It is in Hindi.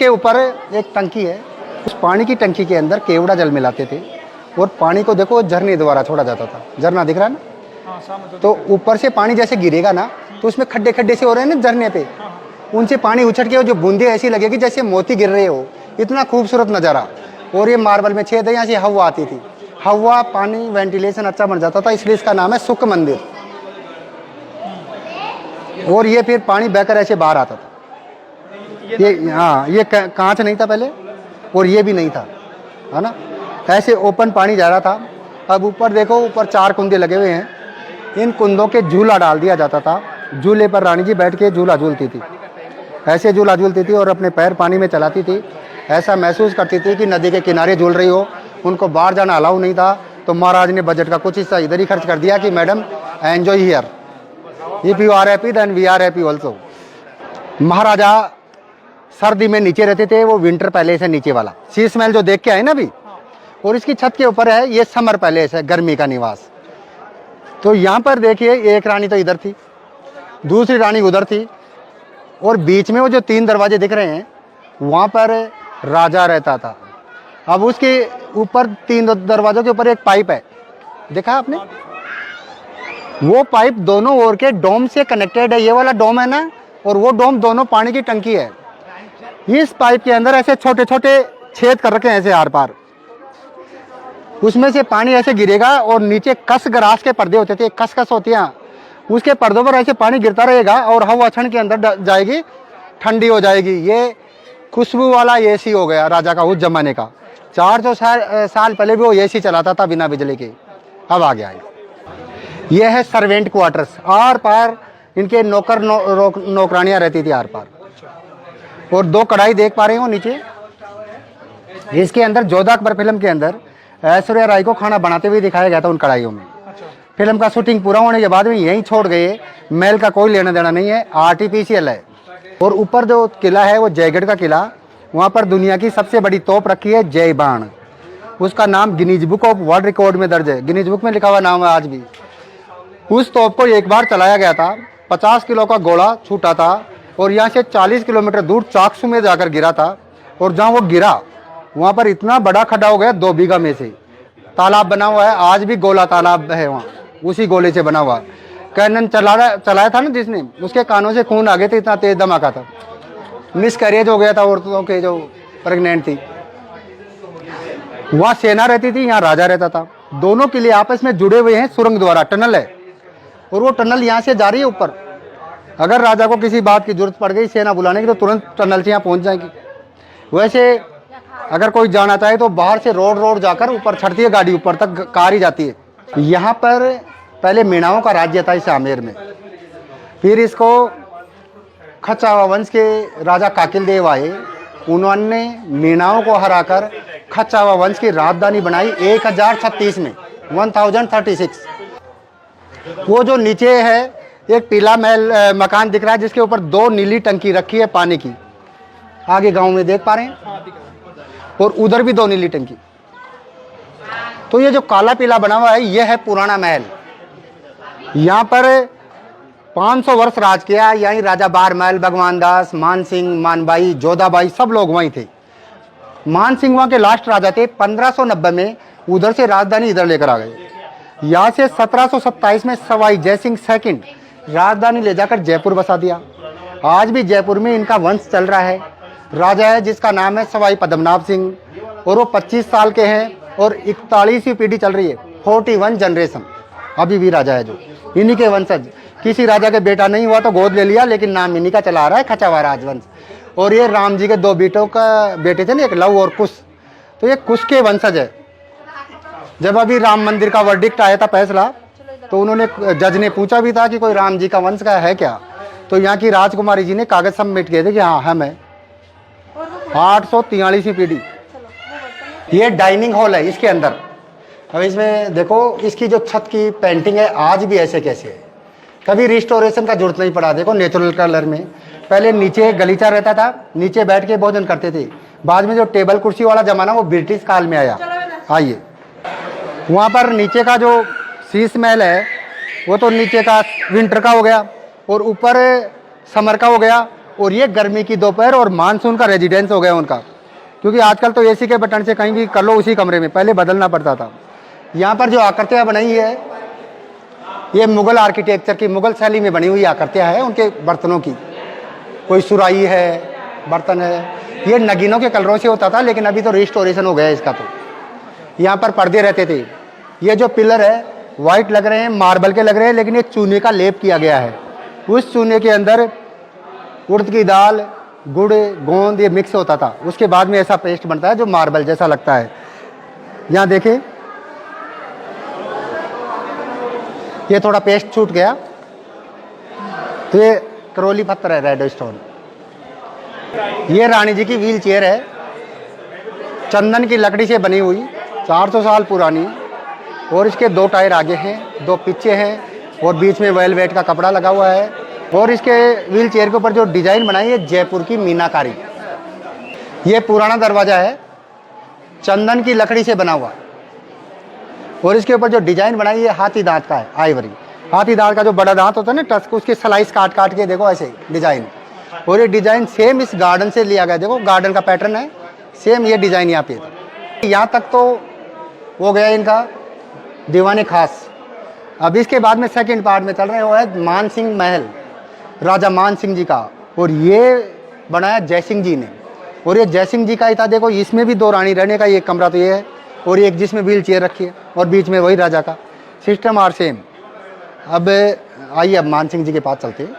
उसके ऊपर एक टंकी है, उस पानी की टंकी के अंदर केवड़ा जल मिलाते थे और पानी को देखो झरने द्वारा छोड़ा जाता था। झरना दिख रहा है ना, तो ऊपर से पानी जैसे गिरेगा ना तो उसमें खड्डे खड्डे से हो रहे हैं ना झरने पे, उनसे पानी उछट के जो बूंदे ऐसी लगेगी जैसे मोती गिर रहे हो, इतना खूबसूरत नज़ारा। और ये मार्बल में छेद है, यहाँ से हवा आती थी, हवा पानी वेंटिलेशन अच्छा बन जाता था, इसलिए इसका नाम है सुख मंदिर। और ये फिर पानी बहकर ऐसे बाहर आता था। ये हाँ, ये कांच नहीं था पहले और ये भी नहीं था, है ना, ऐसे ओपन पानी जा रहा था। अब ऊपर देखो, ऊपर 4 कुंदे लगे हुए हैं, इन कुंदों के झूला डाल दिया जाता था। झूले पर रानी जी बैठ के झूला झूलती थी, ऐसे झूला झूलती थी और अपने पैर पानी में चलाती थी। ऐसा महसूस करती थी कि नदी के किनारे झूल रही हो। उनको बाहर जाना अलाउ नहीं था, तो महाराज ने बजट का कुछ हिस्सा इधर ही खर्च कर दिया कि madam enjoy here, if you are happy then we are happy also. महाराजा सर्दी में नीचे रहते थे, वो विंटर पैलेस है नीचे वाला, शीश महल जो देख के आए ना अभी, और इसकी छत के ऊपर है ये समर पैलेस है, गर्मी का निवास। तो यहाँ पर देखिए, एक रानी तो इधर थी, दूसरी रानी उधर थी, और बीच में वो जो 3 दरवाजे दिख रहे हैं वहाँ पर राजा रहता था। अब उसके ऊपर 3 दरवाजों के ऊपर एक पाइप है, देखा आपने, वो पाइप दोनों ओर के डोम से कनेक्टेड है। ये वाला डोम है ना, और वो डोम दोनों पानी की टंकी है। इस पाइप के अंदर ऐसे छोटे छोटे छेद कर रखे हैं ऐसे आर पार, उसमें से पानी ऐसे गिरेगा और नीचे कस ग्रास के पर्दे होते थे, कस होती हैं, उसके पर्दों पर ऐसे पानी गिरता रहेगा और हवा क्षण के अंदर जाएगी, ठंडी हो जाएगी। ये खुशबू वाला एसी हो गया राजा का उस जमाने का। 400 साल पहले भी वो एसी चलाता था बिना बिजली के, अब आ गया है। ये है सर्वेंट क्वार्टर्स, आर पार इनके नौकर नौकरानियाँ रहती थी आर पार। और 2 कढ़ाई देख पा रहे हो नीचे, इसके अंदर जोधा अकबर फिल्म के अंदर ऐश्वर्या राय को खाना बनाते हुए दिखाया गया था उन कढ़ाइयों में। फिल्म का शूटिंग पूरा होने के बाद में यहीं छोड़ गए, महल का कोई लेना देना नहीं है, आर्टिफिशियल है। और ऊपर जो किला है वो जयगढ़ का किला, वहाँ पर दुनिया की सबसे बड़ी तोप रखी है जय बाण, उसका नाम Guinness book of world record में दर्ज है, गिनीज बुक में लिखा हुआ नाम है आज भी। उस तोप को एक बार चलाया गया था, 50 किलो का गोला छूटा था और यहाँ से 40 किलोमीटर दूर चाकसू में जाकर गिरा था। और जहाँ वो गिरा वहाँ पर इतना बड़ा खड्डा हो गया, 2 बीघा में से तालाब बना हुआ है, आज भी गोला तालाब है वहाँ, उसी गोले से बना हुआ। कैनन चलाया था ना जिसने, उसके कानों से खून आ गए थे, इतना तेज धमाका था, मिसकैरेज हो गया था औरतों के जो प्रेग्नेंट थी। वहाँ सेना रहती थी, यहाँ राजा रहता था। दोनों किले आपस में जुड़े हुए हैं सुरंग द्वारा, टनल है, और वो टनल यहाँ से जा रही है ऊपर। अगर राजा को किसी बात की जरूरत पड़ गई सेना बुलाने की, तो तुरंत टनल से यहाँ पहुँच जाएगी। वैसे अगर कोई जाना चाहे तो बाहर से रोड जाकर ऊपर चढ़ती है गाड़ी, ऊपर तक कार ही जाती है। यहाँ पर पहले मीणाओं का राज्य था इस आमेर में, फिर इसको खचावा वंश के राजा काकिल देव आए, उन्होंने मीणाओं को हराकर खचावा वंश की राजधानी बनाई 1036 में, 1036। वो जो नीचे है एक पीला महल मकान दिख रहा है, जिसके ऊपर 2 नीली टंकी रखी है पानी की, आगे गांव में देख पा रहे हैं, और उधर भी 2 नीली टंकी। तो ये जो काला पीला बना हुआ है ये है पुराना महल। यहाँ पर 500 वर्ष राज किया, यहीं राजा बारमल, भगवान दास, मान सिंह, मानबाई, जोधाबाई सब लोग वहीं थे। मान सिंह वहाँ के लास्ट राजा थे। 1590 में उधर से राजधानी इधर लेकर आ गए। यहाँ से 1727 में सवाई जयसिंह सेकंड राजधानी ले जाकर जयपुर बसा दिया। आज भी जयपुर में इनका वंश चल रहा है। राजा है जिसका नाम है सवाई पद्मनाभ सिंह, और वो 25 साल के हैं और 41वीं पीढ़ी चल रही है, 41 जनरेशन अभी भी राजा है, जो इन्हीं के वंशज। किसी राजा के बेटा नहीं हुआ तो गोद ले लिया, लेकिन नाम इन्हीं का चला आ रहा है, खचावा राजवंश। और ये राम जी के 2 बेटों का बेटे थे ना, एक लव और कुश, तो ये कुश के वंशज है। जब अभी राम मंदिर का वर्डिक्ट आया था फैसला, तो उन्होंने जज ने पूछा भी था कि कोई राम जी का वंश का है क्या, तो यहाँ की राजकुमारी जी ने कागज सबमिट किए थे कि हाँ हम है। 843वीं पीढ़ी। ये डाइनिंग हॉल है इसके अंदर। अब इसमें देखो, इसकी जो छत की पेंटिंग है आज भी ऐसे कैसे है, कभी रिस्टोरेशन का जरूरत नहीं पड़ा। देखो नेचुरल कलर में। पहले नीचे गलीचा रहता था, नीचे बैठ के भोजन करते थे। बाद में जो टेबल कुर्सी वाला जमाना वो ब्रिटिश काल में आया। आइए, वहाँ पर नीचे का जो शीश महल है वो तो नीचे का विंटर का हो गया, और ऊपर समर का हो गया, और ये गर्मी की दोपहर और मानसून का रेजिडेंस हो गया उनका, क्योंकि आजकल तो एसी के बटन से कहीं भी कर लो उसी कमरे में, पहले बदलना पड़ता था। यहाँ पर जो आकृतियाँ बनाई है ये मुग़ल आर्किटेक्चर की, मुग़ल शैली में बनी हुई आकृतियाँ है उनके बर्तनों की। कोई सुराही है, बर्तन है, ये नगीनों के कलरों से होता था, लेकिन अभी तो रिस्टोरेशन हो गया है इसका। तो यहाँ पर पर्दे रहते थे। ये जो पिलर है वाइट लग रहे हैं, मार्बल के लग रहे हैं, लेकिन एक चूने का लेप किया गया है। उस चूने के अंदर उड़द की दाल, गुड़, गोंद ये मिक्स होता था, उसके बाद में ऐसा पेस्ट बनता है जो मार्बल जैसा लगता है। यहाँ देखें, ये थोड़ा पेस्ट छूट गया, तो ये करौली पत्थर है, रेड स्टोन। ये रानी जी की व्हील चेयर है, चंदन की लकड़ी से बनी हुई, 400 साल पुरानी, और इसके 2 टायर आगे हैं, 2 पीछे हैं, और बीच में वेलवेट का कपड़ा लगा हुआ है। और इसके व्हील चेयर के ऊपर जो डिज़ाइन बनाई है जयपुर की मीनाकारी। ये पुराना दरवाज़ा है, चंदन की लकड़ी से बना हुआ, और इसके ऊपर जो डिज़ाइन बनाई है हाथी दांत का है, आइवरी। हाथी दांत का जो बड़ा दांत होता है ना, टस्क, उसके स्लाइस काट काट के देखो ऐसे डिज़ाइन। और ये डिज़ाइन सेम इस गार्डन से लिया गया, देखो गार्डन का पैटर्न है, सेम ये डिज़ाइन यहाँ पे था। यहाँ तक तो हो गया इनका दीवाने खास। अब इसके बाद में सेकंड पार्ट में चल रहे हैं, वो है मान सिंह महल, राजा मान सिंह जी का, और ये बनाया जयसिंह जी ने। और ये जयसिंह जी का ही था, देखो इसमें भी 2 रानी रहने का एक कमरा तो ये है, और एक जिसमें व्हील चेयर रखी है, और बीच में वही राजा का। System are same. अब आइए, अब मान सिंह जी के पास चलते हैं।